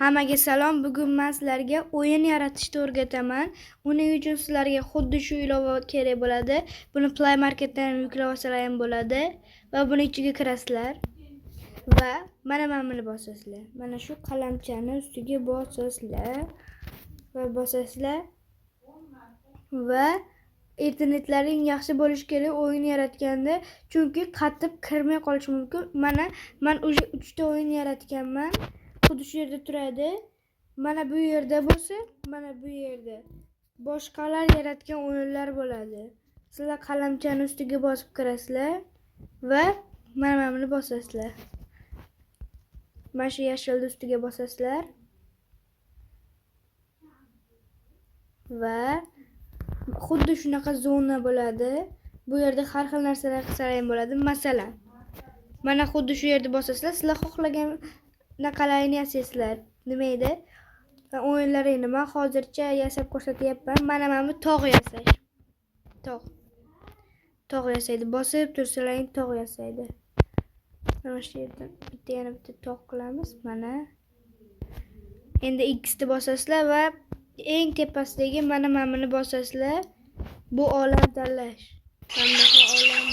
Hammaga salom. Bugun men sizlarga o'yin yaratishni o'rgataman. Uning uchun sizlarga xuddi shu ilova kerak bo'ladi. Buni Play Marketdan yuklab olsalar ham bo'ladi va buni ichiga kirasizlar va mana buni bosasizlar. Mana shu qalamchani ustiga bosasizlar va internetlaring yaxshi bo'lishi kerak o'yin yaratganda, chunki qatib kirmay qolishi mumkin. Men уже 3 ta o'yin yaratganman. Xuddi shu yerda turadi. Mana bu yerda bo'lsa, mana bu yerda boshqalar yaratgan o'yinlar bo'ladi. Sizlar qalamchani ustiga bosib kirasizlar va mana buni bosasizlar. Mana shu yashilni ustiga bosasizlar va xuddi shunaqa zona bo'ladi. Bu yerda har xil narsalar qilsalar ham bo'ladi. Masalan, mana xuddi shu yerda bosasizlar, sizlar xohlagan naqalarini yasasizlar. Nima edi? O'yinlaringni men hozircha yasab ko'rsatyapman. Mana bu tog' yasash. Tog' yasaydi. Bosib tursalaring tog' yasaydi. Mana shu yerdan yana bitta tog' qilamiz. Mana. Endi X ni bosasizlar va eng tepasidagi mana buni bosasizlar. Bu olam tanlash. Qanaqa olam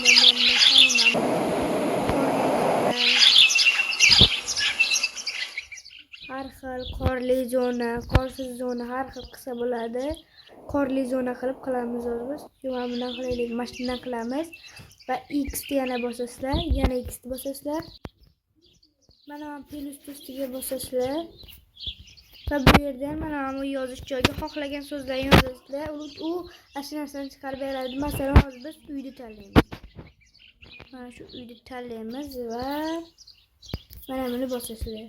har xil qorli zona, qorsiz zona har xil qilsa bo'ladi. Qorli zona qilamiz biz. Mana bundan qilaylik, mashinadan qilamiz va X ni yana bosasizlar, yana X ni bosasizlar. Mana bu plus ustiga bosasizlar. Va bu yerda mana bu yozish joyiga xohlagan so'zlarni yozasizlar. U ashna narsani chiqarib beradi. Masalan, hozir biz uyni tanlaymiz. Mana shu uyni tanlaymiz va mana buni bosasizlar.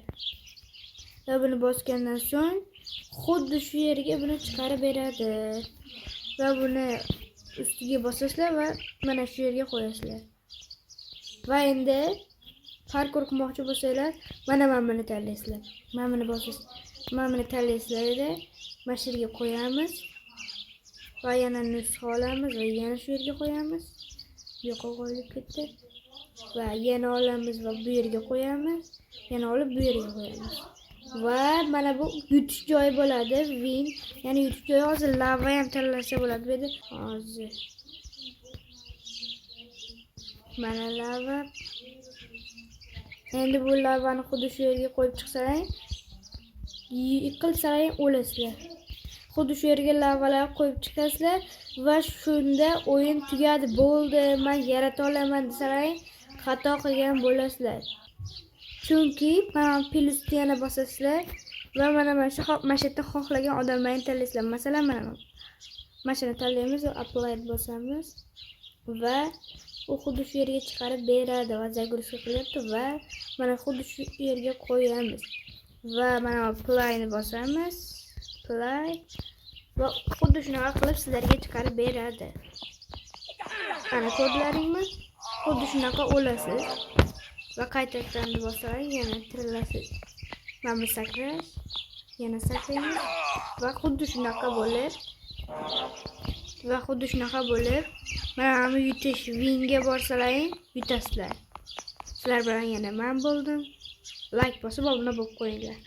Va buni bosgandan so'ng xuddi shu yerga buni chiqarib beradi. Va buni ustiga bosasizlar va mana shu yerga qo'yasizlar. Va endi parkour qilmoqchi bo'lsanglar, mana buni tanlaysizlar. Mana buni bosasiz. Mana buni tanlaysizlar-da, mana shu yerga qo'yamiz. Va yana nusxa olamiz va yana shu yerga qo'yamiz. Bu yoqqa qo'yib ketdi. Va yana olamiz va bu yerga qo'yamiz. Yana olib bu yerga qo'yamiz. Va mana bu yutish joyi bo'ladi, win. Ya'ni yutish joyi hozir lava ham tanlasa bo'ladi dedi. Hozir. Mana lava. Endi bu lavani xuddi shu yerga qo'yib chiqsalaring, yiqilsalar ham o'lasizlar. Xuddi shu yerga lavalar qo'yib chiqasizlar va shunda o'yin tugadi, bo'ldi, men yarata olaman desalaring, xato qilgan bo'lasizlar. Chunki mana plusni yana bosasizlar va mana shu yerda xohlagan odamlarni tanlaysizlar. Masalan, mana shuni tanlaymiz va apply bosamiz va u xuddi shu yerga chiqarib beradi va загрузка qilyapti va mana xuddi shu yerga qo'yamiz. Va mana play ni bosamiz. Play va xuddi shunaqa qilib sizlarga chiqarib beradi. Ana kodlaringmi? Xuddi shunaqa olasiz. Va qaytadan bosaring, yana tirilasiz. Mana bu sakrash, yana sakraymiz va xuddi shunaqa bo'lib mana bu yutish winga borsalaring, yutasizlar. Sizlar bilan yana men bo'ldim. Like bosib obuna bo'lib qo'yinglar.